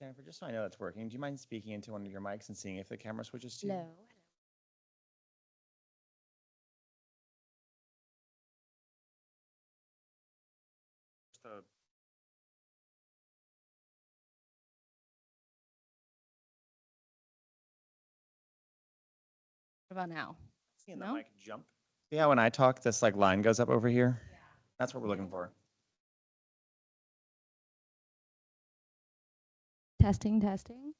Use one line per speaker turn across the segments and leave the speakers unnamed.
Jennifer, just so I know it's working, do you mind speaking into one of your mics and seeing if the camera switches to you?
Hello.
So,
What about now?
seeing the
No?
mic jump. Yeah, when I talk, this like line goes up over here. That's what we're looking for.
Testing, testing.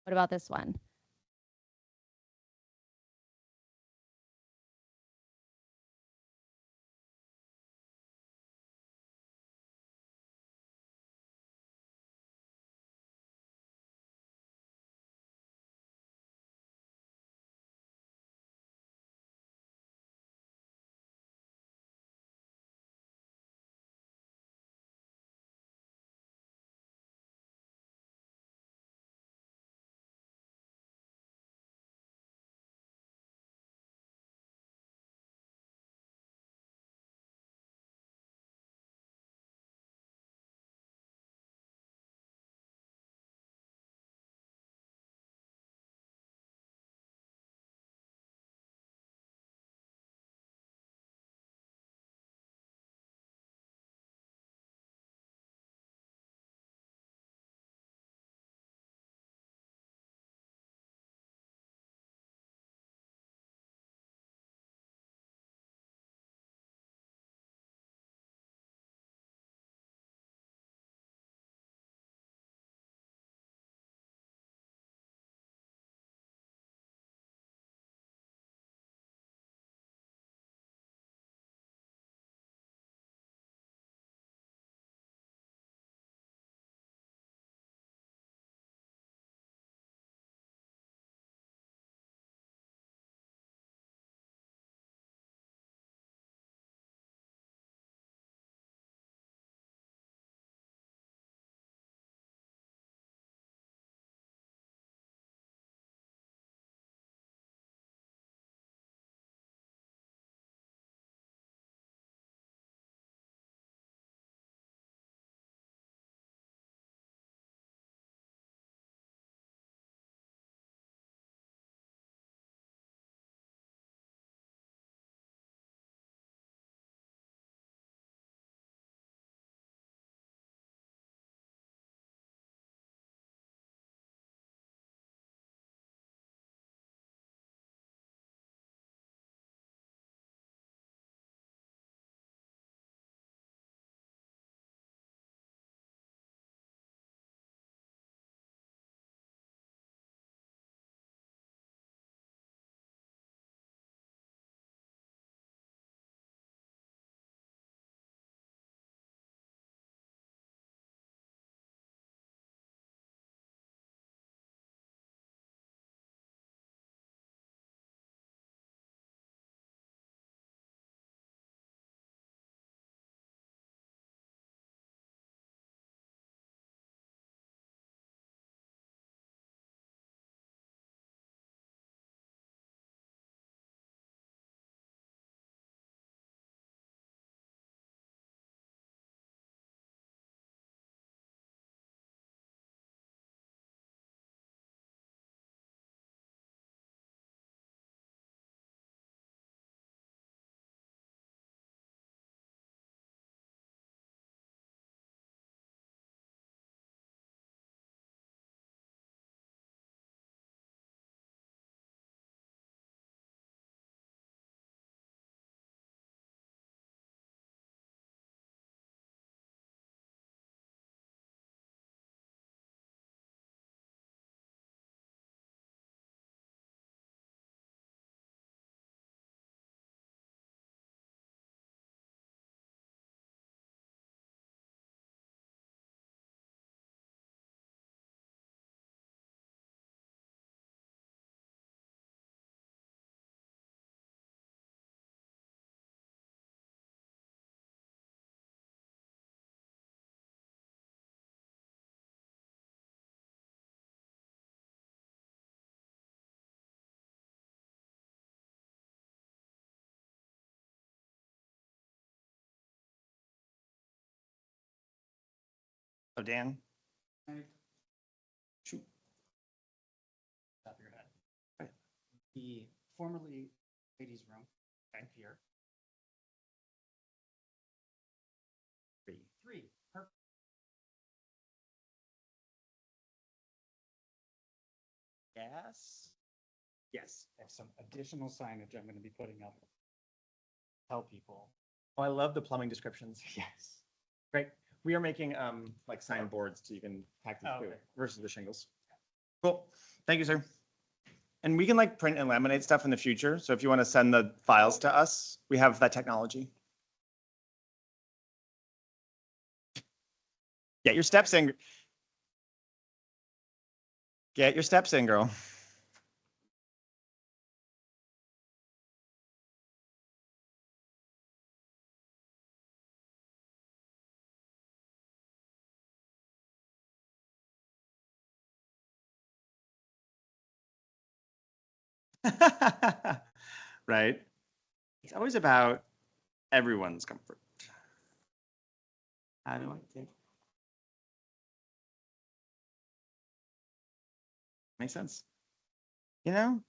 What about this one?
Oh, Dan. Shoot.
Top of your head. Right. The formerly ladies' room, right here. Three. Perfect.
Yes. Yes.
I have some additional signage I'm going to be putting up. Tell people.
Oh, I love the plumbing descriptions.
Yes.
Great. We are making like sign boards so you can tack these
Oh,
too
okay.
versus the shingles. Cool. Thank you, sir. And we can like print and laminate stuff in the future. So if you want to send the files to us, we have that technology. Get your steps in. Get your steps in, girl. Right? It's always about everyone's comfort. How do I think? Makes sense. You know?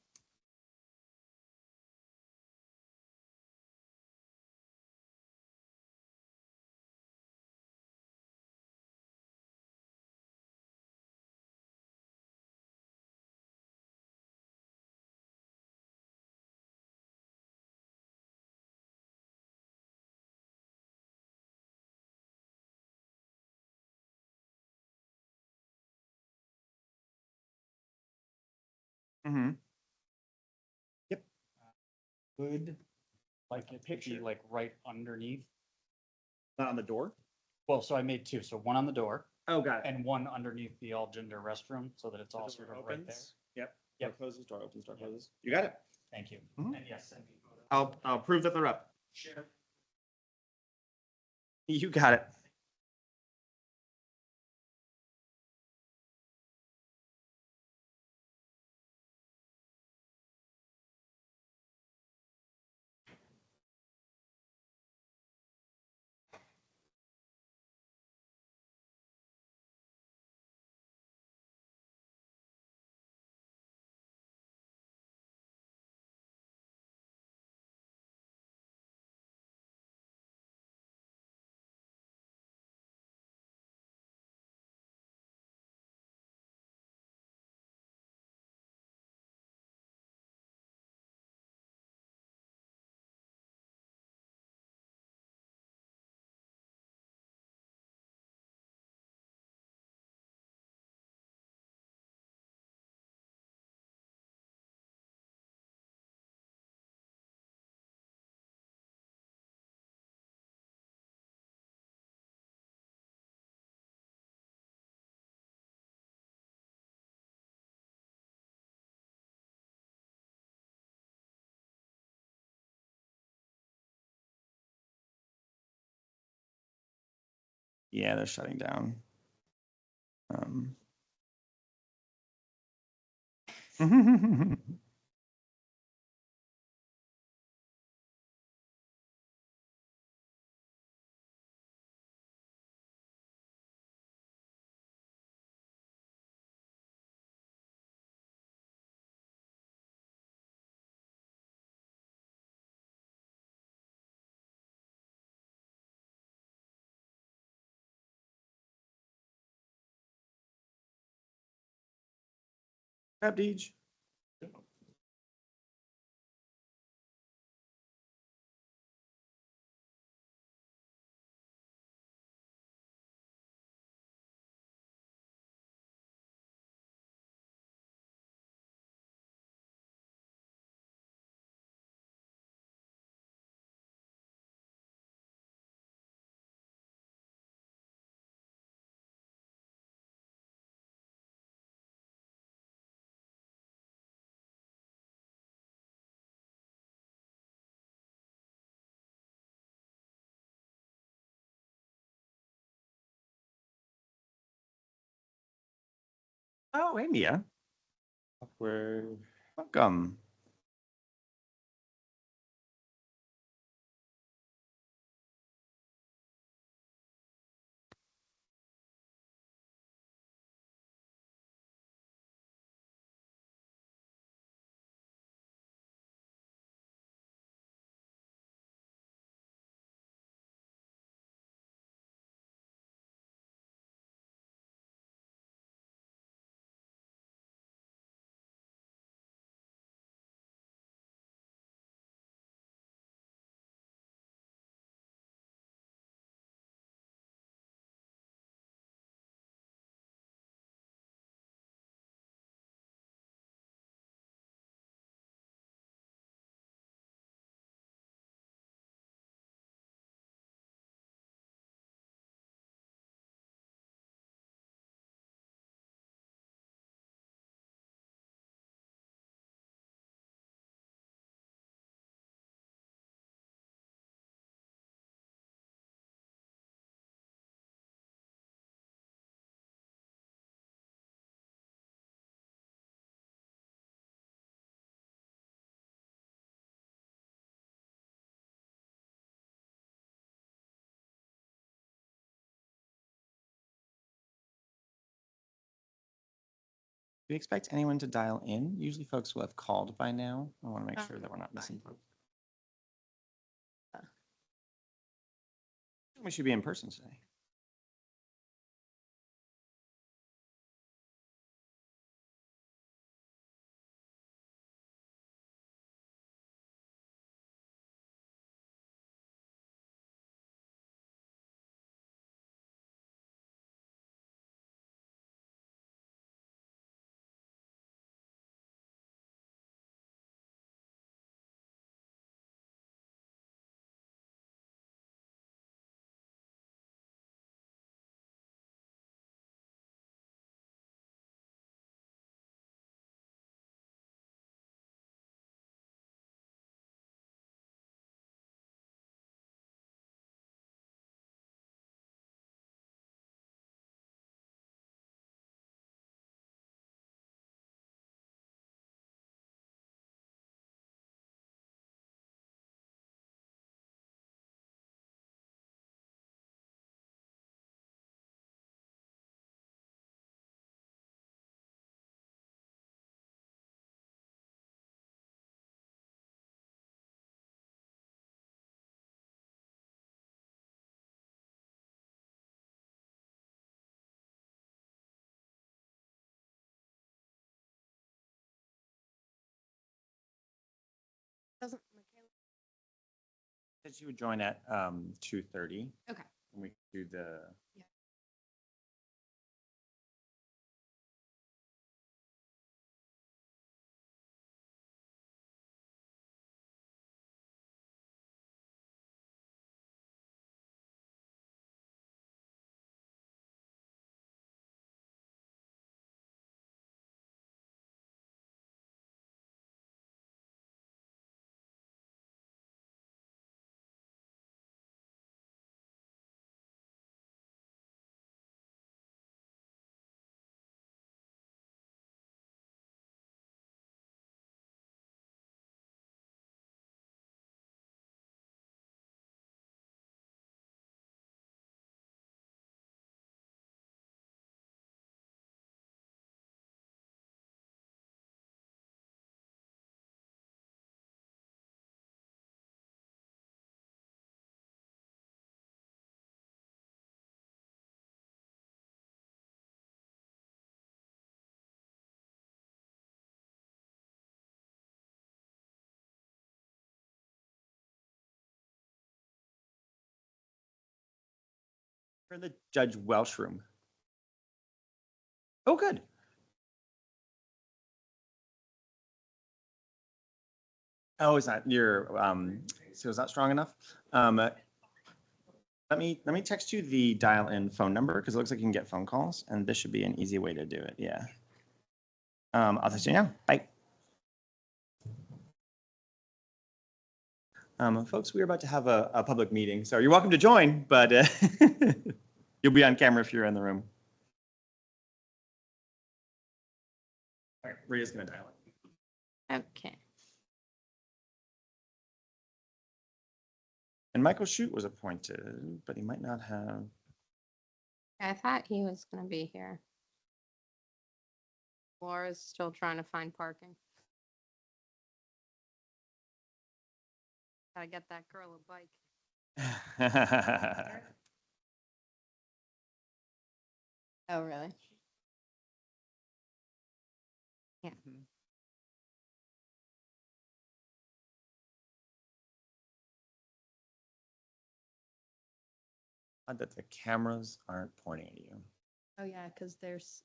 Mm-hmm. Yep.
Would like it to be
Picture.
like right underneath.
Not on the door?
Well, so I made two. So one on the door
Oh, got it.
and one underneath the all gender restroom so that it's all
Door
sort of right there.
opens. Yep.
Yep.
Door closes, door opens, door
Yep.
closes. You got it.
Thank you.
Mhm.
And yes, send me photos.
I'll prove that they're up.
Share.
You got it. Yeah, they're shutting down. Up, Deej. Oh, hey, Mia. Awkward. Welcome. we expect anyone to dial in? Usually folks will have called by now. I want to make sure that we're not missing folks. We should be in person today.
Doesn't
Said she would join at 2:30.
Okay.
And we do the.
Yeah.
For the Judge Welsh room. Oh, good. Oh, it's not your so it's not strong enough. Let me text you the dial-in phone number because it looks like you can get phone calls, and this should be an easy way to do it. Yeah. I'll text you now. Bye. Folks, we're about to have a public meeting, so you're welcome to join, but you'll be on camera if you're in the room. All right, Rhea's gonna dial in.
Okay.
And Michael Shute was appointed, but he might not have.
I thought he was gonna be here. Laura's still trying to find parking. Gotta get that girl a bike. Oh, really? Yeah.
Odd that the cameras aren't pointing at you.
Oh, yeah, because there's,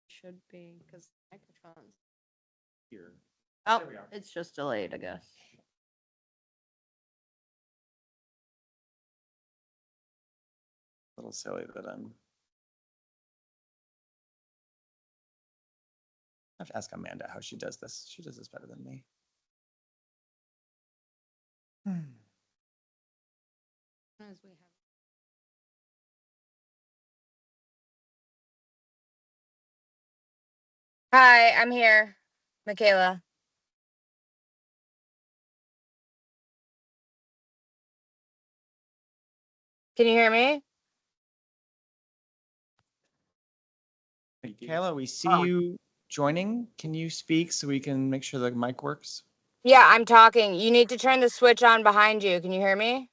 should be, because microphones.
Here.
Oh,
There we are.
it's just delayed, I guess.
A little silly that I have to ask Amanda how she does this. She does this better than me.
As we have.
Hi, I'm here, Michaela. Can you hear me?
Kayla, we see
Oh.
you joining, can you speak so we can make sure the mic works?
Yeah, I'm talking. You need to turn the switch on behind you. Can you hear me?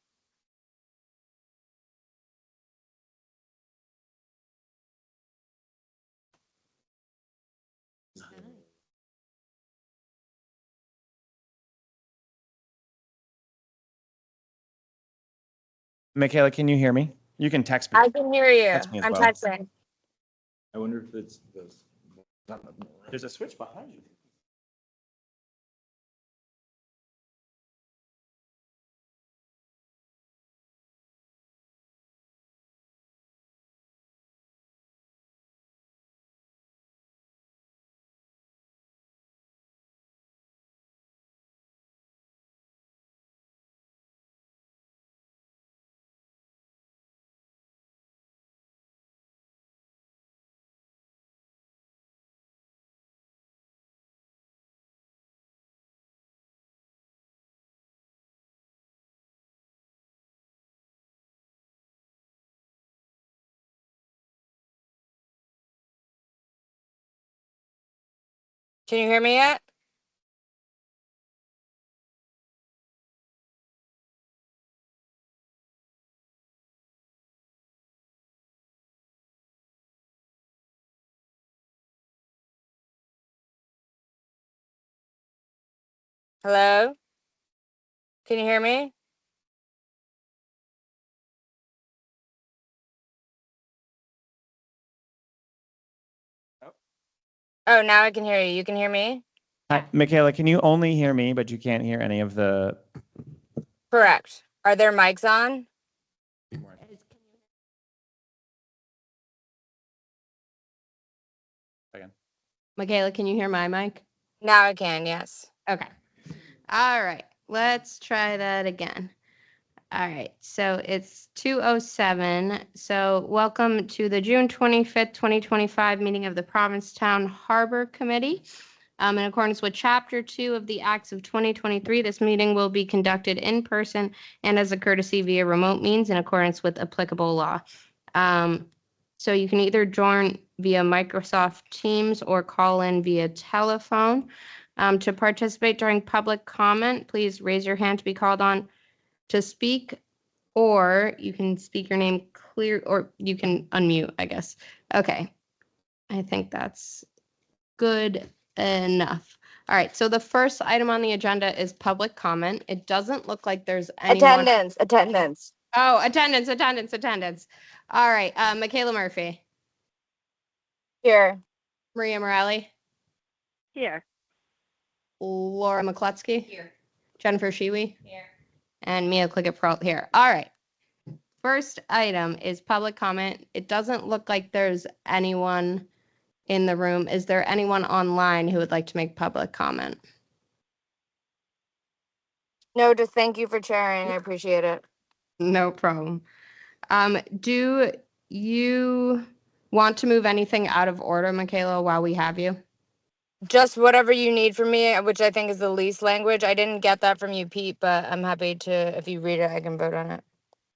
Michaela, can you hear me? You can text me.
I can hear you.
Text me as
I'm
well.
texting.
I wonder if it's this.
There's a switch behind you.
Can you hear me yet? Hello? Can you hear me? Oh, now I can hear you. You can hear me?
Hi, Michaela, can you only hear me, but you can't hear any of the?
Correct. Are there mics on?
Michaela, can you hear my mic?
Now I can, yes.
Okay. All right. Let's try that again. All right. So it's 2:07. So welcome to the June 25th, 2025 meeting of the Provincetown Harbor Committee. In accordance with Chapter 2 of the Acts of 2023, this meeting will be conducted in person and as a courtesy via remote means in accordance with applicable law. So you can either join via Microsoft Teams or call in via telephone. To participate during public comment, please raise your hand to be called on to speak, or you can speak your name clear, or you can unmute, I guess. Okay. I think that's good enough. All right. So the first item on the agenda is public comment. It doesn't look like there's anyone.
Attendance.
Oh, attendance. All right. Michaela Murphy,
Here.
Maria Morelli,
Here.
Laura McCluskey. Here. Jennifer Shiwi. Here. And Mia Cliggett-Peralt here. All right. First item is public comment. It doesn't look like there's anyone in the room. Is there anyone online who would like to make public comment?
No, just thank you for chairing. I appreciate it.
No problem. Do you want to move anything out of order, Michaela, while we have you?
Just whatever you need from me, which I think is the least language. I didn't get that from you, Pete, but I'm happy to, if you read it, I can vote on it.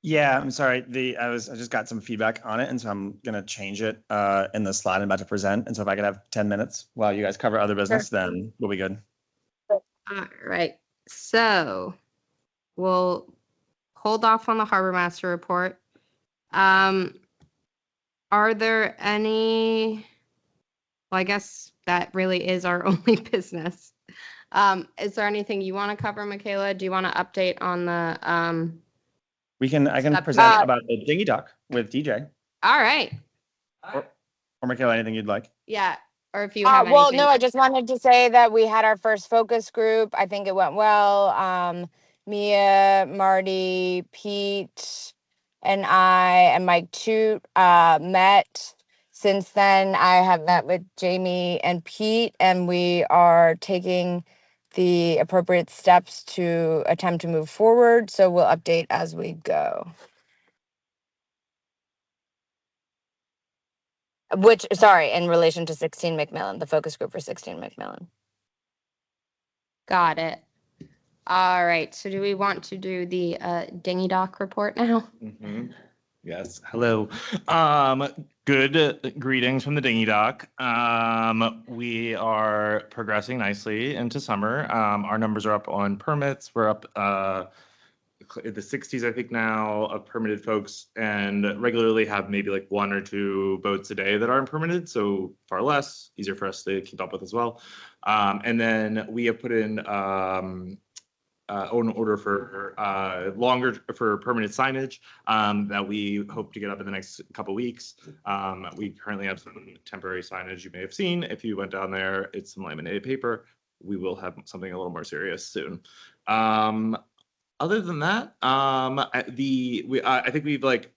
Yeah, I'm sorry. I just got some feedback on it, and so I'm gonna change it in the slide I'm about to present. And so if I could have 10 minutes while you guys cover other business, then we'll be good.
All right. So we'll hold off on the harbor master report. Are there any? Well, I guess that really is our only business. Is there anything you want to cover, Michaela? Do you want to update on the?
I can
Stop.
present about the dinghy dock with DJ
All right.
or Michaela, anything you'd like.
Yeah. Or if you have
Well,
anything.
no, I just wanted to say that we had our first focus group. I think it went well. Mia, Marty, Pete, and I and Mike Toot met. Since then, I have met with Jamie and Pete, and we are taking the appropriate steps to attempt to move forward. So we'll update as we go. Sorry, in relation to 16 McMillan, the focus group for 16 McMillan.
Got it. All right. So do we want to do the dinghy dock report now?
Yes, hello. Good greetings from the dinghy dock. We are progressing nicely into summer. Our numbers are up on permits. We're up in the 60s, I think now, of permitted folks, and regularly have maybe like 1 or 2 boats a day that aren't permitted, so far less, easier for us to keep up with as well. And then we have put in an order for longer for permanent signage that we hope to get up in the next couple weeks. We currently have some temporary signage you may have seen. If you went down there, it's some laminated paper. We will have something a little more serious soon. Other than that, I think we've like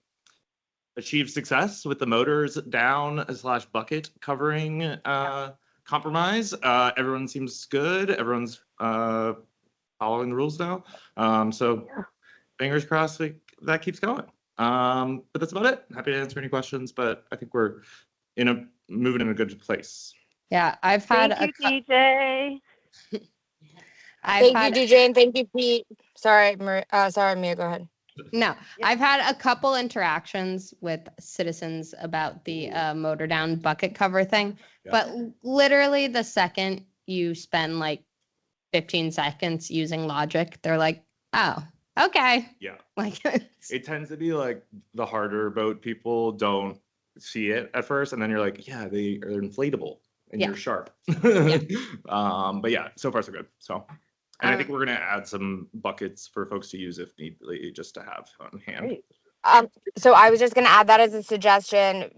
achieved success with the motors down / bucket covering compromise. Everyone seems good. Everyone's following the rules now. So fingers crossed that keeps going. But that's about it. Happy to answer any questions, but I think we're moving in a good place.
Yeah, I've had
Thank you, DJ.
I've
Thank
had
you, DJ, and thank you, Pete. Sorry, sorry, Mia, go ahead.
No, I've had a couple interactions with citizens about the motor down bucket cover thing,
Yeah.
but literally the second you spend like 15 seconds using logic, they're like, oh, okay.
Yeah.
Like,
It tends to be like the harder boat people don't see it at first, and then you're like, yeah, they are inflatable and
Yeah.
you're sharp.
Yeah.
But yeah, so far so good. So, and I think we're gonna add some buckets for folks to use if needly, just to have on hand.
Great.
So I was just gonna add that as a suggestion.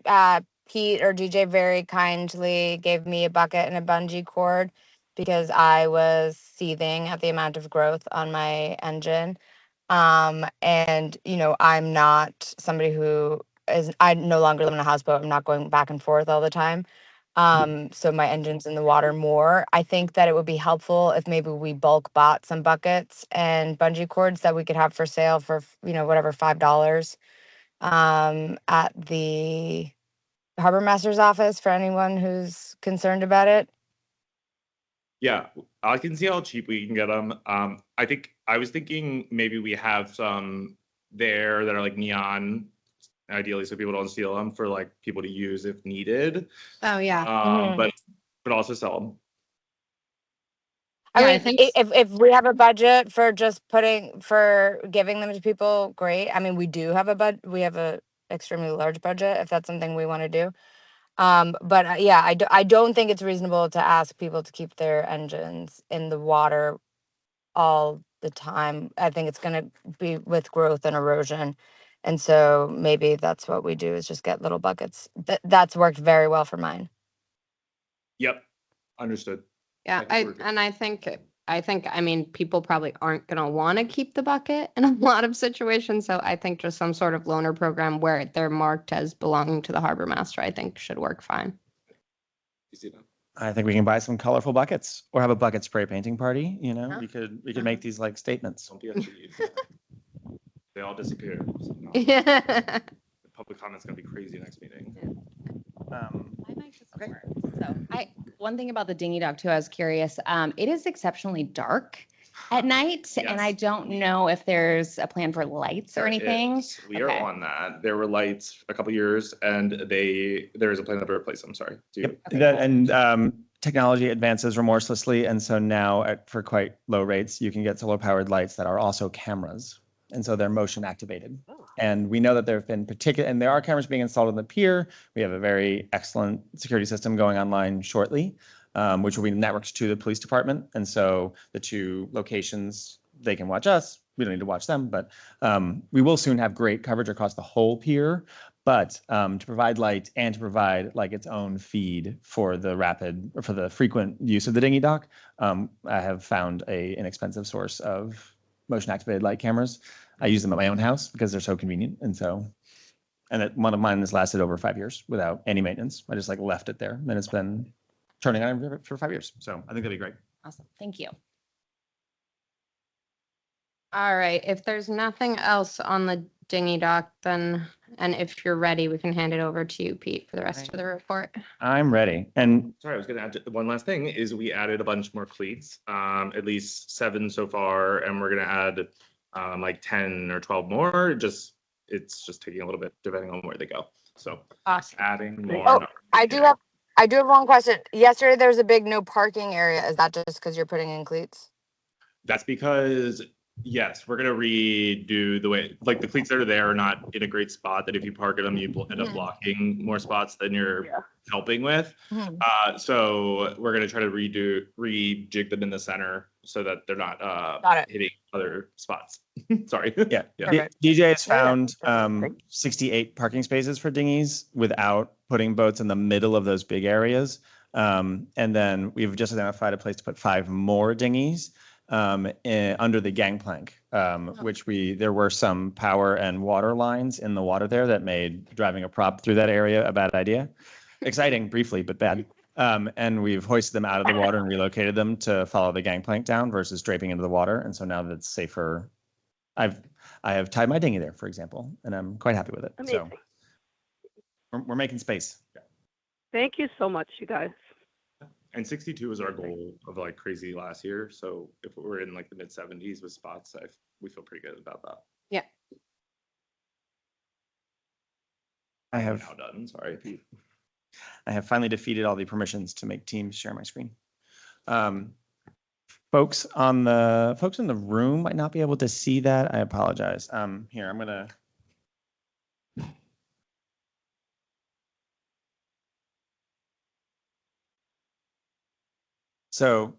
Pete or DJ very kindly gave me a bucket and a bungee cord because I was seething at the amount of growth on my engine. And I'm not somebody I no longer live in a houseboat. I'm not going back and forth all the time. So my engine's in the water more. I think that it would be helpful if maybe we bulk bought some buckets and bungee cords that we could have for sale for, whatever, $5, at the harbor master's office for anyone who's concerned about it.
Yeah, I can see how cheap we can get them. I was thinking maybe we have some there that are like neon, ideally, so people don't steal them, for like people to use if needed.
oh yeah.
But also sell them.
I
Yeah, I
mean,
think
if we have a budget for giving them to people, great. I mean, we do have we have a extremely large budget if that's something we want to do. But yeah, I don't think it's reasonable to ask people to keep their engines in the water all the time. I think it's going to be with growth and erosion. And so maybe that's what we do, is just get little buckets. That's worked very well for mine.
Yep, understood.
Yeah,
I think we're good.
I think, I mean, people probably aren't going to want to keep the bucket in a lot of situations. So I think just some sort of loaner program where they're marked as belonging to the harbor master, I think should work fine.
You see that?
I think we can buy some colorful buckets or have a bucket spray painting party.
Yeah.
We could make these like statements.
Don't be a thief. They all disappear. So no.
Yeah.
The public comment's gonna be crazy next meeting.
My mic doesn't work. So one thing about the dinghy dock too, I was curious. It is exceptionally dark at night, and I
Yes.
don't know if there's a plan for lights or
There
anything.
is. We are
Okay.
on that. There were lights a couple years, and there is a plan to replace them. Sorry. Do you-
Yep.
Okay,
That-
cool.
and technology advances remorselessly, and so now for quite low rates, you can get solar powered lights that are also cameras, and so they're motion activated. And we know that there have been and there are cameras being installed on the pier. We have a very excellent security system going online shortly, which will be networked to the police department. And so the 2 locations, they can watch us. We don't need to watch them, but we will soon have great coverage across the whole pier. But to provide light and to provide like its own feed for the frequent use of the dinghy dock, I have found an inexpensive source of motion activated light cameras. I use them at my own house because they're so convenient. And one of mine has lasted over 5 years without any maintenance. I just like left it there, and it's been turning on for 5 years. So I think that'd be great.
Awesome. Thank you.
All right. If there's nothing else on the dinghy dock, then, and if you're ready, we can hand it over to you, Pete, for the rest of the report.
I'm ready. And
Sorry, I was gonna add one last thing, is we added a bunch more cleats, at least 7 so far, and we're gonna add like 10 or 12 more. Just it's just taking a little bit depending on where they go. So
Awesome.
adding more.
Oh, I do have one question. Yesterday there was a big no parking area. Is that just because you're putting in cleats?
That's because, yes, we're gonna redo the way, like the cleats that are there are not in a great spot, that if you park at them, you end up blocking more spots than you're helping with. So we're gonna try to rejig them in the center so that they're not
Got it.
hitting other spots. Sorry.
Yeah.
Perfect.
DJ has
Yeah, yeah.
found
Great.
68 parking spaces for dinghies without putting boats in the middle of those big areas. And then we've just identified a place to put 5 more dinghies under the gangplank, which there were some power and water lines in the water there that made driving a prop through that area a bad idea. Exciting briefly, but bad. And we've hoisted them out of the water and relocated them to follow the gangplank down versus draping into the water. And so now that's safer. I have tied my dinghy there, for example, and I'm quite happy with it.
Amazing.
So we're making space.
Thank you so much, you guys.
And 62 was our goal of like crazy last year. So if we're in like the mid 70s with spots, we feel pretty good about that.
Yeah.
I have
Now done. Sorry.
I have finally defeated all the permissions to make Teams share my screen. Folks in the room might not be able to see that. I apologize. Here, I'm gonna. So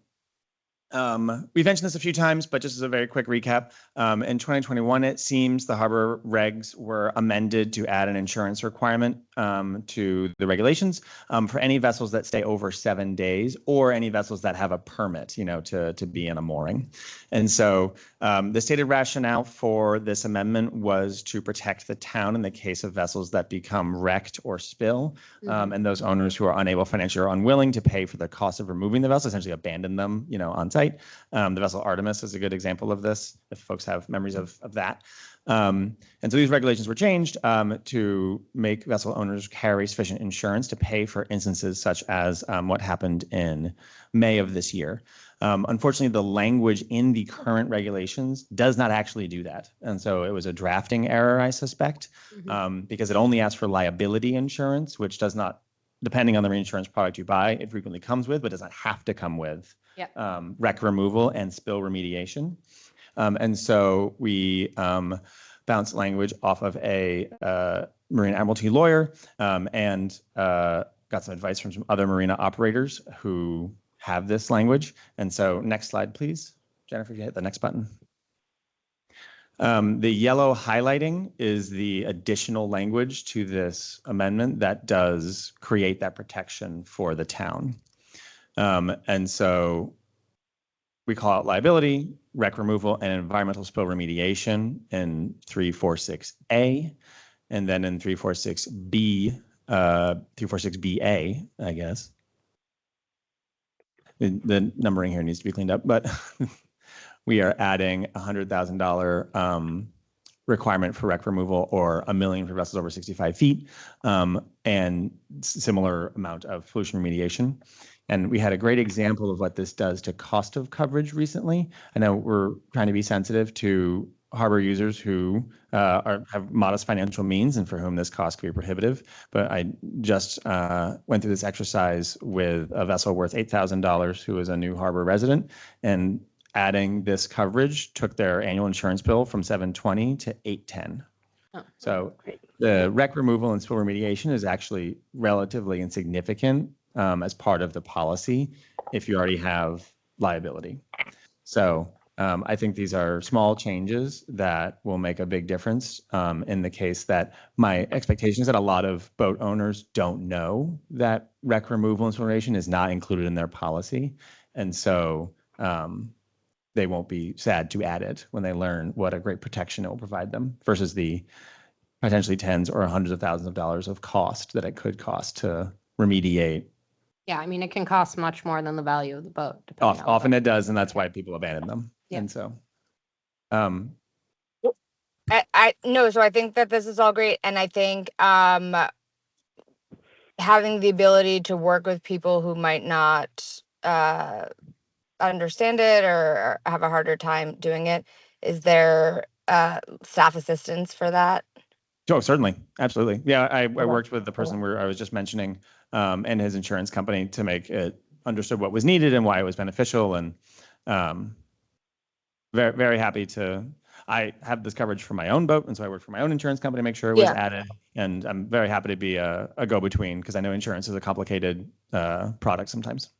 we've mentioned this a few times, but just as a very quick recap, in 2021, it seems the harbor regs were amended to add an insurance requirement to the regulations for any vessels that stay over 7 days or any vessels that have a permit, to be in a mooring. And so the stated rationale for this amendment was to protect the town in the case of vessels that become wrecked or spill, and those owners who are unable financially or unwilling to pay for the cost of removing the vessel, essentially abandon them, on site. The vessel Artemis is a good example of this, if folks have memories of that. And so these regulations were changed to make vessel owners carry sufficient insurance to pay for instances such as what happened in May of this year. Unfortunately, the language in the current regulations does not actually do that. And so it was a drafting error, I suspect, because it only asks for liability insurance, which does not, depending on the reinsurance product you buy, it frequently comes with, but does not have to come with wreck removal and spill remediation. And so we bounced language off of a Marine Admiralty lawyer and got some advice from some other marina operators who have this language. And so next slide, please. Jennifer, if you hit the next button. The yellow highlighting is the additional language to this amendment that does create that protection for the town. And so we call out liability, wreck removal, and environmental spill remediation in 346A, and then in 346B, 346BA, I guess. The numbering here needs to be cleaned up, but we are adding $100,000 requirement for wreck removal or $1 million for vessels over 65 feet, and similar amount of pollution remediation. And we had a great example of what this does to cost of coverage recently. I know we're trying to be sensitive to harbor users who have modest financial means and for whom this cost could be prohibitive. But I just went through this exercise with a vessel worth $8,000 who is a new harbor resident, and adding this coverage took their annual insurance bill from $720 to $810. So the wreck removal and spill remediation is actually relatively insignificant as part of the policy if you already have liability. So I think these are small changes that will make a big difference in the case that my expectation is that a lot of boat owners don't know that wreck removal and spill remediation is not included in their policy. And so they won't be sad to add it when they learn what a great protection it will provide them versus the potentially tens or hundreds of thousands of dollars of cost that it could cost to remediate.
Yeah, I mean, it can cost much more than the value of the boat. depending on the
Often
boat.
it does, and that's why people abandon them.
Yeah.
And so,
So I think that this is all great, and I think having the ability to work with people who might not understand it or have a harder time doing it, is there staff assistance for that?
Oh, certainly. Absolutely. Yeah, I worked with the person where I was just mentioning and his insurance company to make it understood what was needed and why it was beneficial. And very, very happy to, I have this coverage for my own boat. And so I worked for my own insurance company to make sure it was added. And I'm very happy to be a go-between because I know insurance is a complicated product sometimes.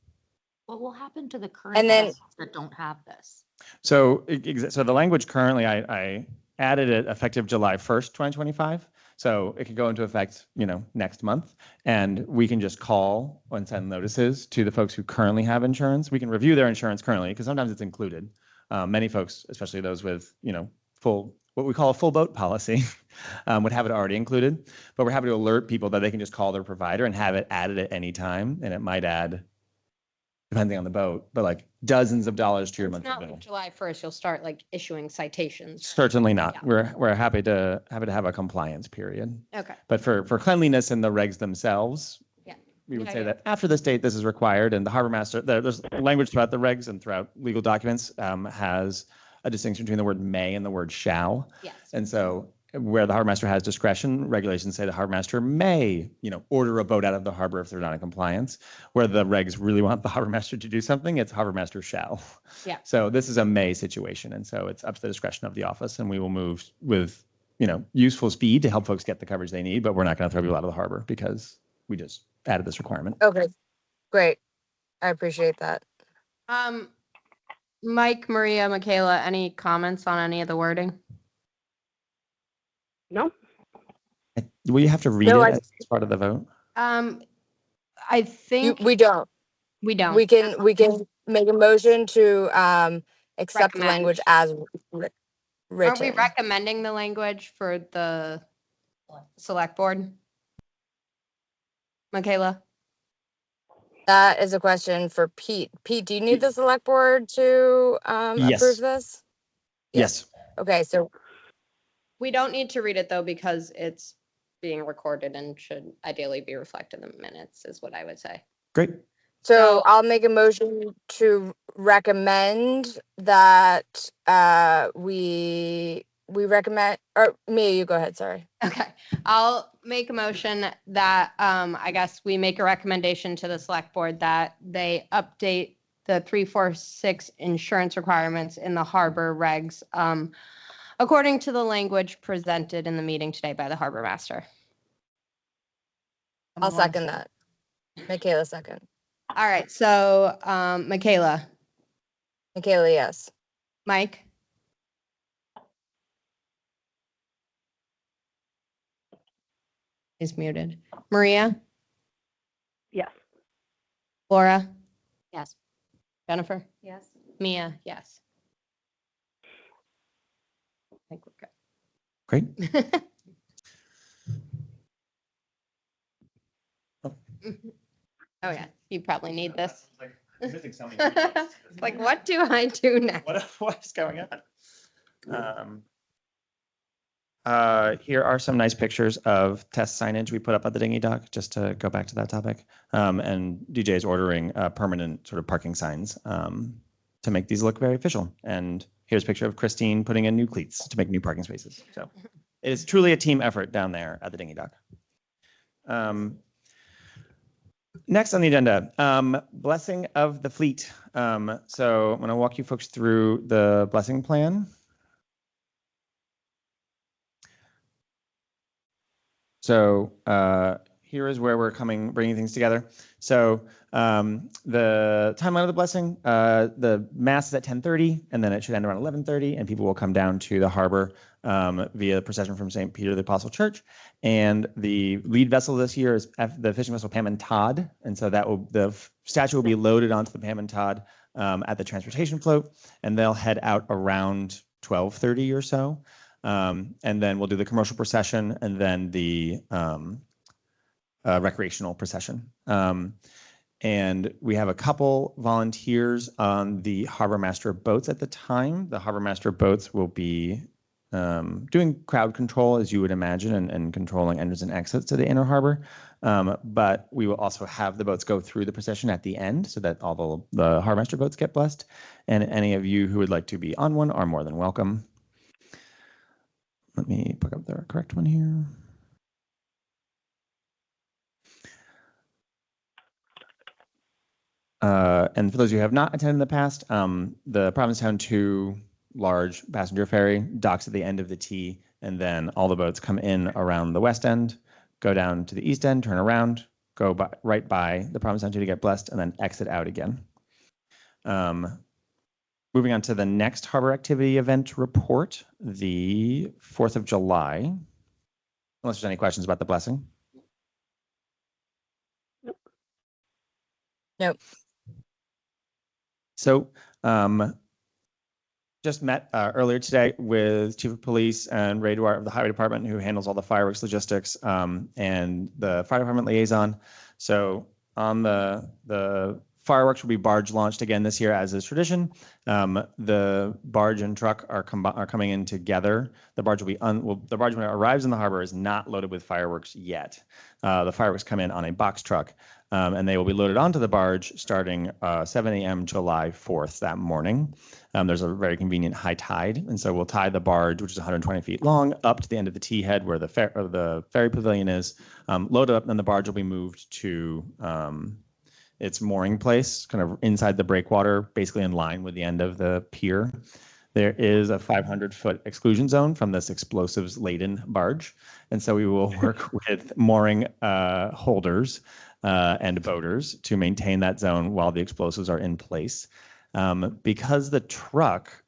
What will happen to the current
And then-
vessels that don't have this?
So, so the language currently, I added it effective July 1st, 2025. So it could go into effect, next month, and we can just call and send notices to the folks who currently have insurance. We can review their insurance currently because sometimes it's included. Many folks, especially those with, what we call a full boat policy, would have it already included. But we're happy to alert people that they can just call their provider and have it added at any time, and it might add, depending on the boat, but like dozens of dollars to your
It's
monthly
not
bill.
like July 1st, you'll start like issuing citations.
Certainly not.
Yeah.
We're happy to have a compliance period.
Okay.
But for cleanliness and the regs themselves,
Yeah.
we would
Yeah,
say
yeah.
that after this date, this is required. And the harbor master, there's language throughout the regs and throughout legal documents has a distinction between the word may and the word shall.
Yes.
And so where the harbor master has discretion, regulations say the harbor master may, order a boat out of the harbor if they're not in compliance. Where the regs really want the harbor master to do something, it's harbor master shall.
Yeah.
So this is a may situation. And so it's up to the discretion of the office, and we will move with, useful speed to help folks get the coverage they need, but we're not going to throw people out of the harbor because we just added this requirement.
Okay, great. I appreciate that.
Mike, Maria, Michaela, any comments on any of the wording?
No?
Will you have to read
No,
it as part of the vote?
I think
We don't.
we don't.
We can make a motion to accept the
Recommend.
language as written.
Aren't we recommending the language for the select board? Michaela?
That is a question for Pete. Pete, do you need the select board to
Yes.
approve this?
Yes.
Okay, so
We don't need to read it though, because it's being recorded and should ideally be reflected in the minutes, is what I would say.
Great.
So I'll make a motion to recommend that we recommend, or Mia, you go ahead, sorry.
Okay, I'll make a motion that I guess we make a recommendation to the select board that they update the 346 insurance requirements in the harbor regs according to the language presented in the meeting today by the harbor master.
I'll second that. Michaela second.
All right, so Michaela,
Michaela, yes.
Mike, is muted. Maria,
Yes.
Laura,
Yes.
Jennifer,
Yes.
Mia, yes. I think we're
Great.
good. Oh yeah, you probably need this. Like, what do I do next?
What is going on? Here are some nice pictures of test signage we put up at the dinghy dock, just to go back to that topic. And DJ is ordering permanent sort of parking signs to make these look very official. And here's a picture of Christine putting in new cleats to make new parking spaces. So it is truly a team effort down there at the dinghy dock. Next on the agenda, blessing of the fleet. So I'm going to walk you folks through the blessing plan. So here is where we're bringing things together. So the timeline of the blessing, the mass is at 10:30, and then it should end around 11:30, and people will come down to the harbor via procession from St. Peter the Apostle Church. And the lead vessel this year is the fishing vessel Pam and Todd, and so the statue will be loaded onto the Pam and Todd at the transportation float, and they'll head out around 12:30 or so. And then we'll do the commercial procession and then the recreational procession. And we have a couple volunteers on the harbor master boats at the time. The harbor master boats will be doing crowd control, as you would imagine, and controlling entrance and exits to the inner harbor. But we will also have the boats go through the procession at the end so that all the harbor master boats get blessed. And any of you who would like to be on one are more than welcome. Let me pick up the correct one here. And for those of you who have not attended in the past, the Provincetown 2 large passenger ferry docks at the end of the T, and then all the boats come in around the west end, go down to the east end, turn around, go right by the Provincetown 2 to get blessed, and then exit out again. Moving on to the next harbor activity event report, the 4th of July. Unless there's any questions about the blessing.
Nope.
So just met earlier today with Chief of Police and Ray Duarte of the Highway Department, who handles all the fireworks logistics, and the Fire Department liaison. So on the fireworks will be barge launched again this year, as is tradition. The barge and truck are coming in together. The barge will be the barge, when it arrives in the harbor, is not loaded with fireworks yet. The fireworks come in on a box truck, and they will be loaded onto the barge starting 7 a.m. July 4th that morning. There's a very convenient high tide, and so we'll tie the barge, which is 120 feet long, up to the end of the T head where the ferry pavilion is, load it up, and then the barge will be moved to its mooring place, kind of inside the breakwater, basically in line with the end of the pier. There is a 500-foot exclusion zone from this explosives-laden barge, and so we will work with mooring holders and boaters to maintain that zone while the explosives are in place. Because the truck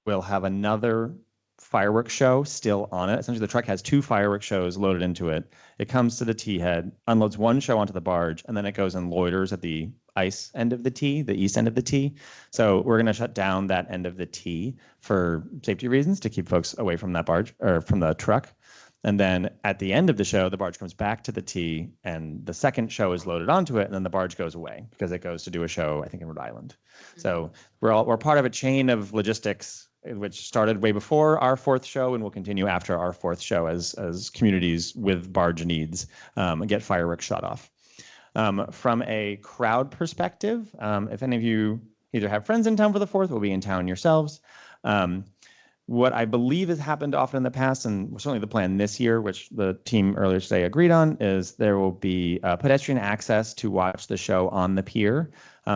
will have another fireworks show still on it. Essentially, the truck has 2 fireworks shows loaded into it. It comes to the T head, unloads one show onto the barge, and then it goes and loiters at the ice end of the T, the east end of the T. So we're going to shut down that end of the T for safety reasons to keep folks away from that barge or from the truck. And then at the end of the show, the barge comes back to the T, and the second show is loaded onto it, and then the barge goes away because it goes to do a show, I think, in Rhode Island. So we're part of a chain of logistics which started way before our 4th show and will continue after our 4th show as communities with barge needs get fireworks shut off. From a crowd perspective, if any of you either have friends in town for the 4th, will be in town yourselves. What I believe has happened often in the past, and certainly the plan this year, which the team earlier today agreed on, is there will be pedestrian access to watch the show on the pier,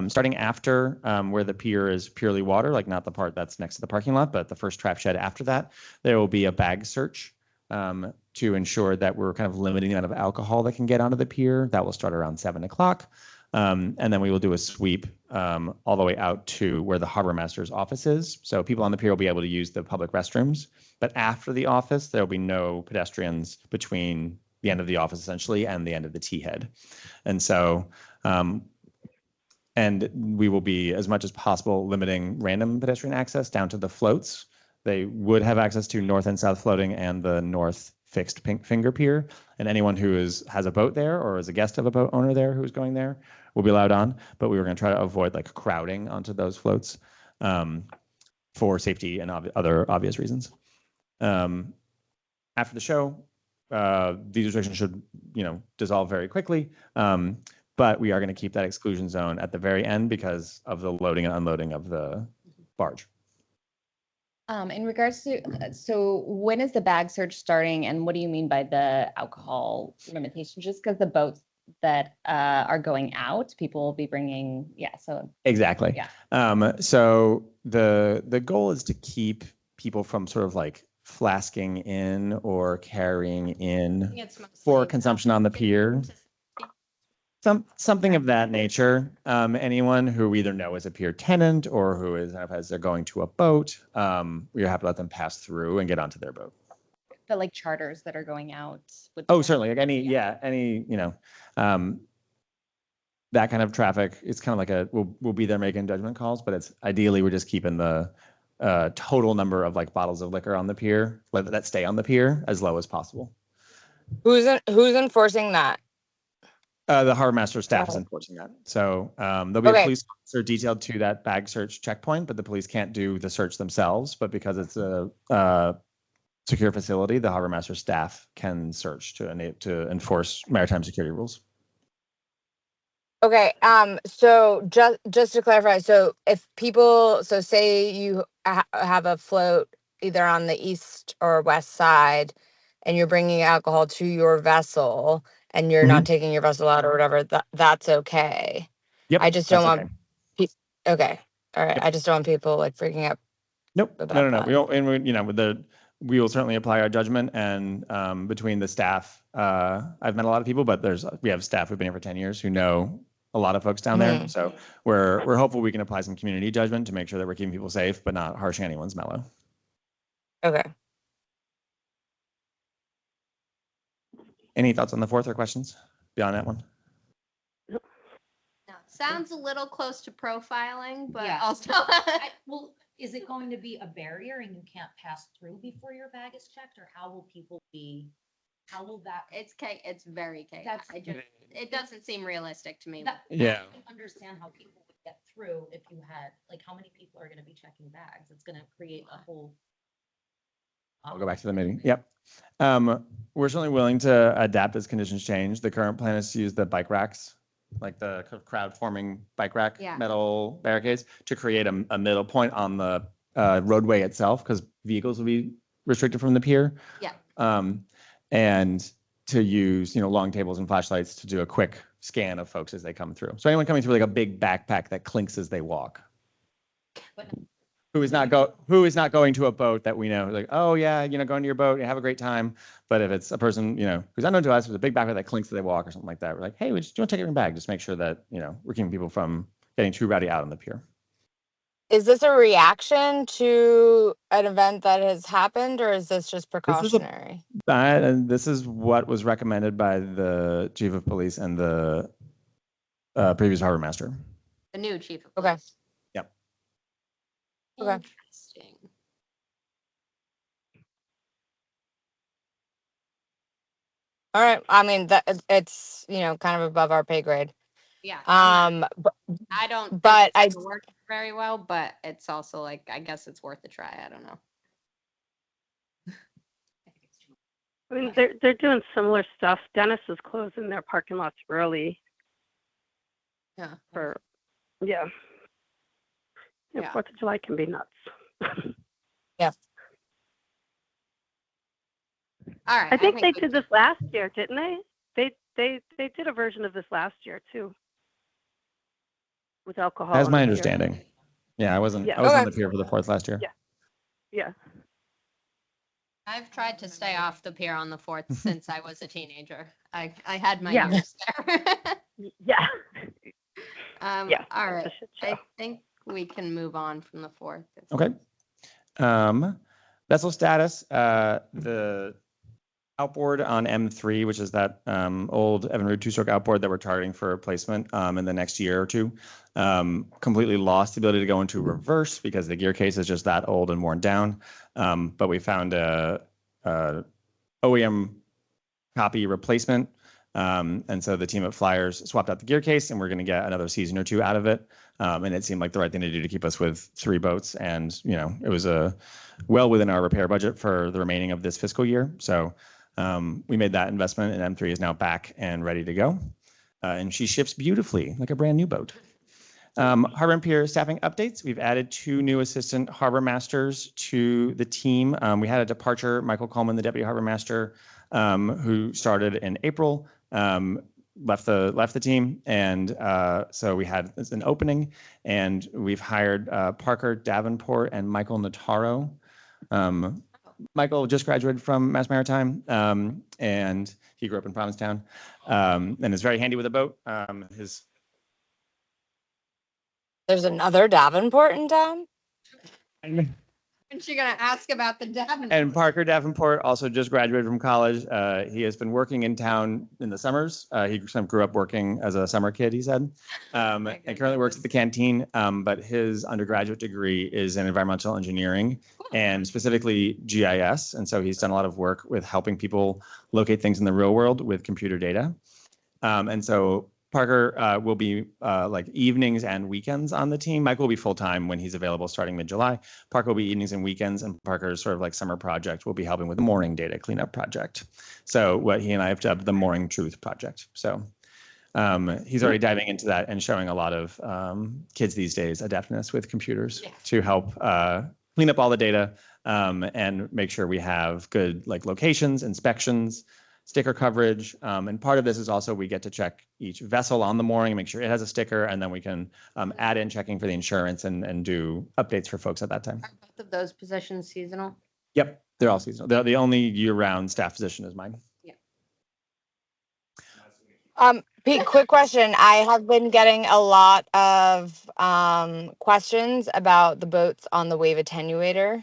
starting after where the pier is purely water, like not the part that's next to the parking lot, but the first trap shed after that. There will be a bag search to ensure that we're kind of limiting the amount of alcohol that can get onto the pier. That will start around 7 o'clock. And then we will do a sweep all the way out to where the harbor master's office is. So people on the pier will be able to use the public restrooms. But after the office, there will be no pedestrians between the end of the office, essentially, and the end of the T head. And so, and we will be, as much as possible, limiting random pedestrian access down to the floats. They would have access to north and south floating and the north fixed pink finger pier, and anyone who has a boat there or is a guest of a boat owner there who's going there will be allowed on. But we were going to try to avoid like crowding onto those floats for safety and other obvious reasons. After the show, these restrictions should dissolve very quickly. But we are going to keep that exclusion zone at the very end because of the loading and unloading of the barge.
In regards to, so when is the bag search starting, and what do you mean by the alcohol limitation? Just because the boats that are going out, people will be bringing, so.
Exactly.
Yeah.
So the goal is to keep people from sort of like flasking in or carrying in for consumption on the pier. Something of that nature. Anyone who we either know is a pier tenant or who is as they're going to a boat, we have to let them pass through and get onto their boat.
The like charters that are going out.
Certainly. Like any that kind of traffic. It's kind of like we'll be there making judgment calls, but it's ideally we're just keeping the total number of like bottles of liquor on the pier that stay on the pier as low as possible.
Who's enforcing that?
The harbor master staff is enforcing that. So there'll be a police officer detailed to that bag search checkpoint, but the police can't do the search themselves. But because it's a secure facility, the harbor master staff can search to enforce maritime security rules.
Okay. So just to clarify, so if people, say you have a float either on the east or west side and you're bringing alcohol to your vessel and you're not taking your vessel out or whatever, that's okay.
Yep.
I just don't
that's
want,
okay.
okay. All right.
Yep.
I just don't want people like freaking out.
Nope.
about
No.
that.
We don't, and we, we will certainly apply our judgment, and between the staff, I've met a lot of people, but we have staff who've been here for 10 years who know a lot of folks down there. So we're hopeful we can apply some community judgment to make sure that we're keeping people safe, but not harshing anyone's mellow.
Okay.
Any thoughts on the fourth or questions beyond that one?
No, sounds a little close to profiling, but
Yeah.
also.
Well, is it going to be a barrier and you can't pass through before your bag is checked, or how will people be, how will that?
It's very chaotic.
That's-
It doesn't seem realistic to me.
Yeah.
I can understand how people would get through if you had, like, how many people are gonna be checking bags? It's gonna create a whole.
I'll go back to the meeting. Yep. We're certainly willing to adapt as conditions change. The current plan is to use the bike racks, like the crowd forming bike rack
Yeah.
metal barricades, to create a middle point on the roadway itself, because vehicles will be restricted from the pier.
Yeah.
And to use, long tables and flashlights to do a quick scan of folks as they come through. So anyone coming through like a big backpack that clinks as they walk.
But
Who is not going to a boat that we know, like, oh yeah, go into your boat, you have a great time. But if it's a person, who's unknown to us, with a big backpack that clinks as they walk or something like that, we're like, hey, do you want to take your bag? Just make sure that, we're keeping people from getting too rowdy out on the pier.
Is this a reaction to an event that has happened, or is this just precautionary?
And this is what was recommended by the chief of police and the previous harbor master.
The new chief of
Okay.
police.
Yep.
Okay.
Interesting.
All right. I mean, it's, kind of above our pay grade.
Yeah.
But
I don't.
but
think it's gonna work very well, but it's also like, I guess it's worth a try. I don't know.
I mean, they're doing similar stuff. Dennis is closing their parking lots early
Yeah.
for, yeah.
Yeah.
4th of July can be nuts.
All right.
I think they
we-
did this last year, didn't they? They did a version of this last year too, with alcohol.
That's
on
my
the pier.
understanding. Yeah, I wasn't
Yeah.
on
Okay.
the pier for the 4th last year.
Yeah. Yeah.
I've tried to stay off the pier on the 4th since I was a teenager. I had my
Yeah.
years there.
Yeah. Yeah,
All
it's a
right.
shit
I
show.
think we can move on from the 4th.
Okay. Vessel status, the outboard on M3, which is that old Evinrude two-stroke outboard that we're targeting for replacement in the next year or two, completely lost the ability to go into reverse because the gear case is just that old and worn down. But we found a OEM copy replacement. And so the team at Flyers swapped out the gear case, and we're going to get another season or two out of it. And it seemed like the right thing to do to keep us with 3 boats. And, it was well within our repair budget for the remaining of this fiscal year. So we made that investment, and M3 is now back and ready to go. And she ships beautifully, like a brand new boat. Harbor and Pier staffing updates. We've added 2 new assistant harbor masters to the team. We had a departure, Michael Coleman, the deputy harbor master, who started in April, left the team. And so we had an opening, and we've hired Parker Davenport and Michael Notaro. Michael just graduated from Mass Maritime, and he grew up in Provincetown, and is very handy with a boat.
There's another Davenport in town?
Aren't you going to ask about the Davenport?
And Parker Davenport also just graduated from college. He has been working in town in the summers. He grew up working as a summer kid, he said, and currently works at the canteen. But his undergraduate degree is in environmental engineering and specifically GIS. And so he's done a lot of work with helping people locate things in the real world with computer data. And so Parker will be like evenings and weekends on the team. Mike will be full-time when he's available starting mid-July. Parker will be evenings and weekends, and Parker's sort of like summer project will be helping with the mooring data cleanup project. So what he and I have dubbed the Mooring Truth Project. So he's already diving into that and showing a lot of kids these days adeptness with computers to help clean up all the data and make sure we have good like locations, inspections, sticker coverage. And part of this is also we get to check each vessel on the mooring and make sure it has a sticker, and then we can add in checking for the insurance and do updates for folks at that time.
Are both of those positions seasonal?
Yep, they're all seasonal. The only year-round staff position is mine.
Pete, quick question. I have been getting a lot of questions about the boats on the wave attenuator.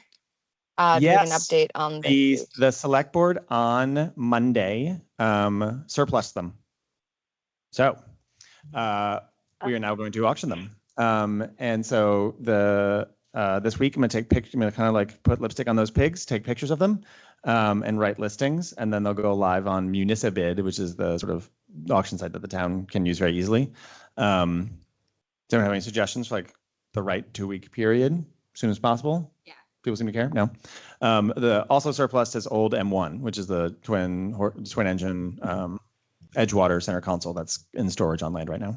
Do we get an
Yes.
update on
The select board on Monday surplus them. So we are now going to auction them. And so this week I'm gonna take pictures. I'm gonna kind of like put lipstick on those pigs, take pictures of them, and write listings, and then they'll go live on Municibid, which is the sort of auction site that the town can use very easily. Don't have any suggestions for like the right 2-week period as soon as possible?
Yeah.
People seem to care. No. The also surplus is old M1, which is the twin engine Edgewater center console that's in storage on land right now.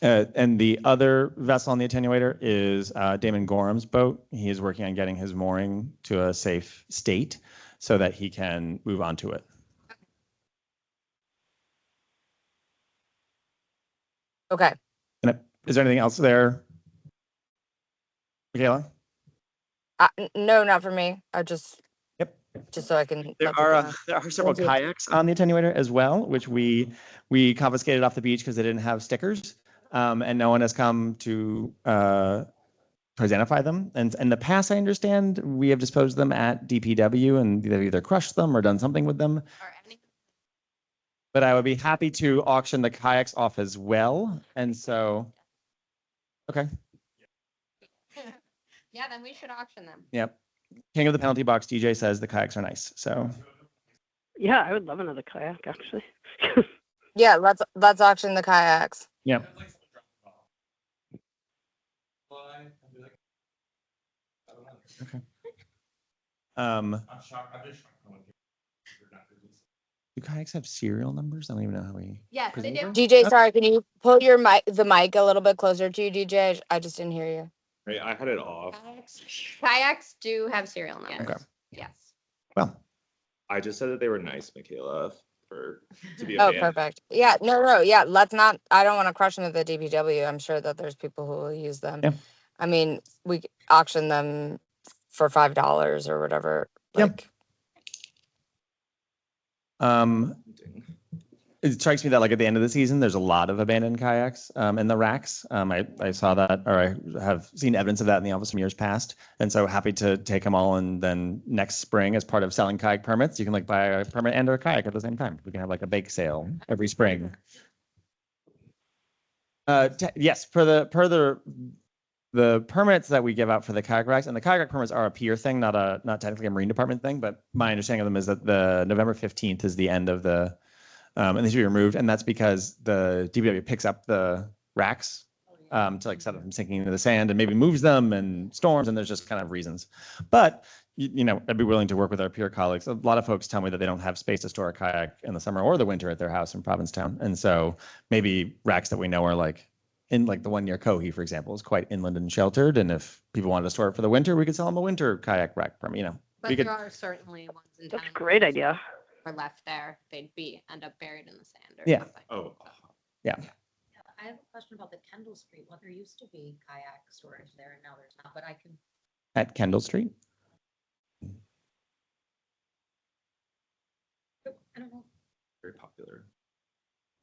And the other vessel on the attenuator is Damon Gorham's boat. He is working on getting his mooring to a safe state so that he can move on to it.
Okay.
Is there anything else there, Michaela?
No, not for me. I just
Yep.
so I can.
There are several
Thank you.
kayaks on the attenuator as well, which we confiscated off the beach because they didn't have stickers, and no one has come to identify them. And in the past, I understand we have disposed of them at DPW, and they've either crushed them or done something with them. But I would be happy to auction the kayaks off as well. And so, okay,
Yeah, then we should auction them.
yep. King of the penalty box, DJ says the kayaks are nice. So
Yeah, I would love another kayak, actually.
Yeah, let's auction the kayaks.
yeah. Okay. Do kayaks have serial numbers? I don't even know how we.
Yeah, they do.
DJ, sorry, can you pull your the mic a little bit closer to you, DJ? I just didn't hear you.
Right, I had it off.
Kayaks do have serial numbers.
Okay.
Yes.
Well,
I just said that they were nice, Michaela, to be
Oh,
abandoned.
perfect. Yeah, no, yeah. Let's not. I don't want to crush them at the DPW. I'm sure that there's people who will use them.
Yeah.
I mean, we auction them for $5 or whatever.
Yep. It strikes me that like at the end of the season, there's a lot of abandoned kayaks in the racks. I saw that, or I have seen evidence of that in the office from years past. And so happy to take them all. And then next spring, as part of selling kayak permits, you can like buy a permit and or a kayak at the same time. We can have like a bake sale every spring. Yes, per the permits that we give out for the kayak racks, and the kayak rack permits are a pier thing, not technically a marine department thing. But my understanding of them is that the November 15th is the end of the. And they should be removed, and that's because the DPW picks up the racks to like stop them from sinking into the sand and maybe moves them and storms, and there's just kind of reasons. But you know, I'd be willing to work with our peer colleagues. A lot of folks tell me that they don't have space to store a kayak in the summer or the winter at their house in Provincetown, and so maybe racks that we know are like in like the one near Cohee, for example, is quite inland and sheltered. And if people wanted to store it for the winter, we could sell them a winter kayak rack permit. You know,
But
we could.
there are certainly ones in town.
That's a great idea.
Are left there, they'd end up buried in the sand or
Yeah.
something.
Oh,
Yeah.
I have a question about the Kendall Street. Well, there used to be kayak storage there and now there's not, but I can,
At Kendall Street.
I don't know.
very popular.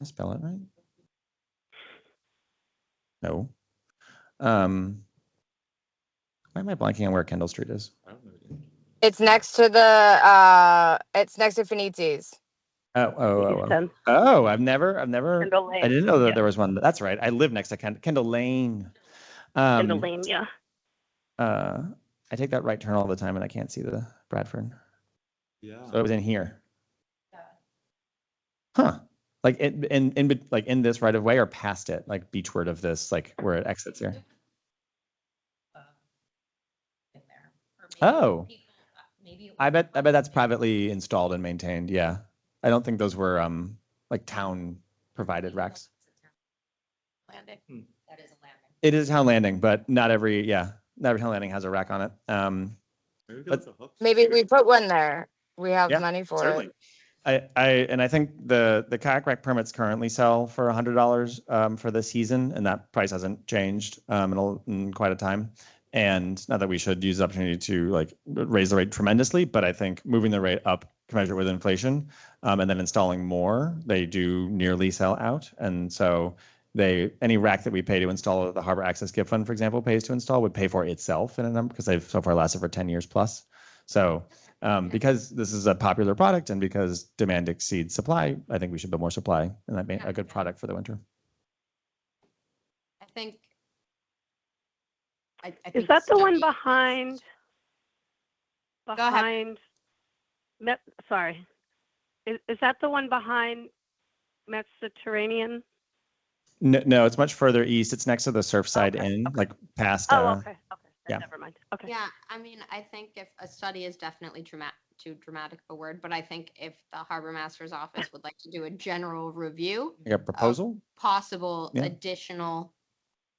I spell it right? No. Why am I blanking on where Kendall Street is?
I don't know.
It's next to it's next to Finizzi's.
Oh.
Makes sense.
I've never,
Kendall Lane.
I didn't know that
Yeah.
there was one. That's right. I live next to Kendall Lane.
Kendall Lane, yeah.
I take that right turn all the time and I can't see the Bradford.
Yeah.
So it was in here. Huh. Like in this right of way or past it, like beachward of this, like where it exits here.
In there. Or maybe
Oh.
people, maybe it
I
was-
bet that's privately installed and maintained. Yeah. I don't think those were like town provided racks.
Landing.
That is a landing.
It is town landing, but not every, yeah. Navajo Landing has a rack on it.
Maybe we could
But-
look at hooks.
Maybe we put one there. We have
Yeah,
money for
Certainly.
it.
I think the kayak rack permits currently sell for $100 for this season, and that price hasn't changed in quite a time. And not that we should use the opportunity to like raise the rate tremendously, but I think moving the rate up commensurate with inflation, and then installing more, they do nearly sell out. And so any rack that we pay to install, the Harbor Access Gift Fund, for example, pays to install, would pay for itself in a number because they've so far lasted for 10 years plus. So because this is a popular product and because demand exceeds supply, I think we should build more supply, and that be a good product for the winter.
I think. I
Is
think
that the one
study-
behind?
ahead.
Behind, sorry. Is that the one behind Mediterranean?
No, it's much further east. It's next to the Surfside
Okay,
Inn,
okay.
like past.
Oh, okay, okay.
yeah.
Never mind. Okay.
Yeah, I mean, I think if a study is definitely too dramatic of a word, but I think if the harbor master's office would like to do a general review,
Like a proposal.
possible
Yeah.
additional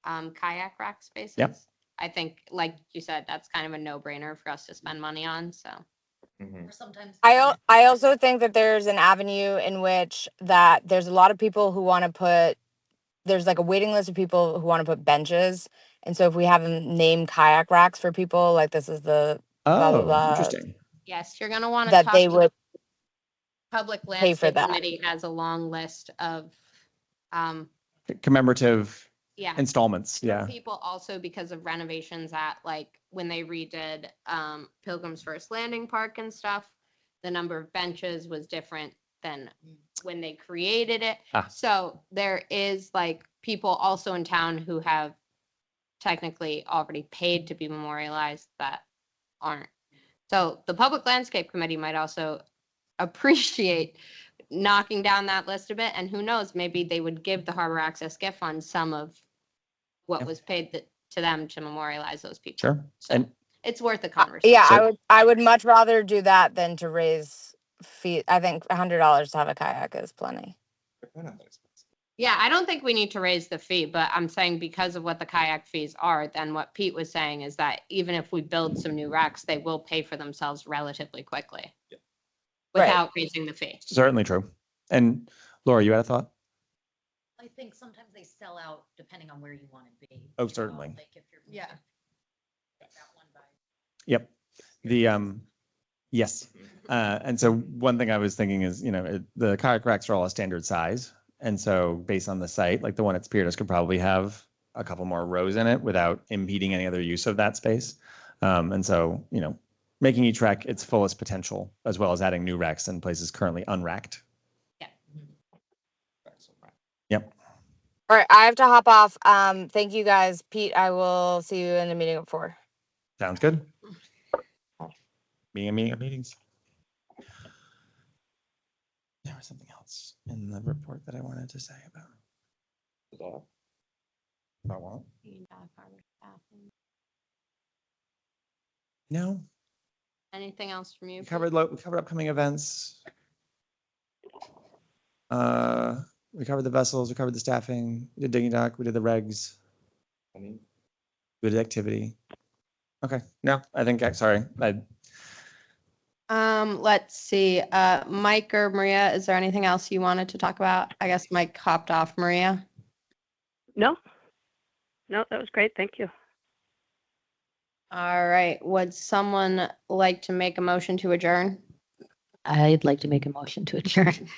kayak rack spaces.
Yep.
I think, like you said, that's kind of a no-brainer for us to spend money on, so.
Mhm.
Or sometimes.
I also think that there's an avenue in which that there's a lot of people who want to put, there's like a waiting list of people who want to put benches. And so if we have them name kayak racks for people, like this is the blah, blah,
Oh,
blah,
interesting.
Yes, you're gonna want to
that
talk
they
to
would,
Public
pay for
Landscape
that.
Committee has a long list of,
Commemorative
yeah.
installments.
For
Yeah.
people also because of renovations at like when they redid Pilgrim's First Landing Park and stuff, the number of benches was different than when they created it.
Ah.
So there is like people also in town who have technically already paid to be memorialized that aren't. So the Public Landscape Committee might also appreciate knocking down that list a bit. And who knows, maybe they would give the Harbor Access Gift Fund some of what
Yeah.
was paid to them to memorialize those people.
Sure.
So
And
it's worth the conversation.
yeah,
So-
I would much rather do that than to raise fee. I think $100 to have a kayak is plenty.
They're not that expensive.
Yeah, I don't think we need to raise the fee, but I'm saying because of what the kayak fees are, then what Pete was saying is that even if we build some new racks, they will pay for themselves relatively quickly.
Yeah.
Right.
Without raising the fee.
certainly true. And Laura, you had a thought?
I think sometimes they sell out depending on where you want to be.
Oh,
you know,
certainly.
Like if you're.
Yeah.
That one by.
Yep. Yes. And so one thing I was thinking is, the kayak racks are all a standard size. And so based on the site, like the one at Spiritus could probably have a couple more rows in it without impeding any other use of that space. And so, making each rack its fullest potential, as well as adding new racks in places currently unracked. Yep.
All right, I have to hop off. Thank you guys. Pete, I will see you in the meeting at 4.
Sounds good. Meeting of meetings. There was something else in the report that I wanted to say about.
The dog.
About what? No,
Anything else from you?
we
Pete?
covered upcoming events. We covered the vessels, we covered the staffing, we did digging dock, we did the regs,
I mean,
we did activity. Okay, no, I think, sorry,
Let's see, Mike or Maria, is there anything else you wanted to talk about? I guess Mike hopped off. Maria?
No, that was great. Thank you.
All right, would someone like to make a motion to adjourn?
I'd like to make a motion to adjourn.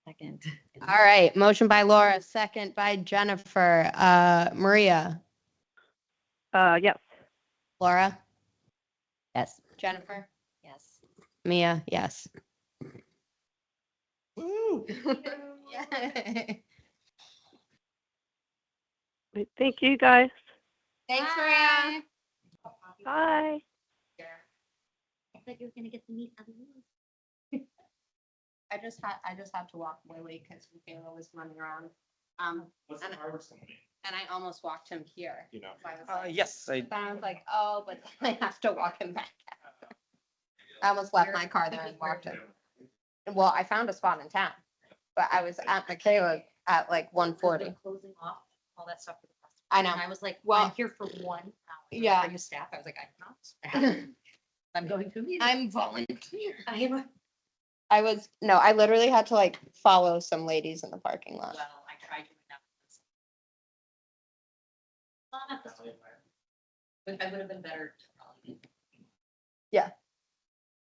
Second.
All right, motion by Laura, second by Jennifer. Maria,
Yes.
Laura,
Yes.
Jennifer,
Yes.
Mia, yes.
Woo!
Thank you, guys.
Thanks, Maria.
Bye.
I thought you were gonna get to meet other ones.
I just had to walk Willie because Michaela was running around.
what's
And-
the harvest company?
And I almost walked him here.
You know.
So I was like-
Yes,
Then I was like, oh, but then I have to walk him back. I almost left my car there and walked him. Well, I found a spot in town, but I was at Michaela at like 1:40.
Closing off all that stuff for the festival.
I know.
And I was like,
Well,
I'm here for 1 hour.
yeah.
Bring a staff. I was like, I'm not. I'm going to a meeting.
I'm volunteer. I literally had to like follow some ladies in the parking lot.
Well, I tried doing that. Not at the school. But I would have been better to probably.
Yeah.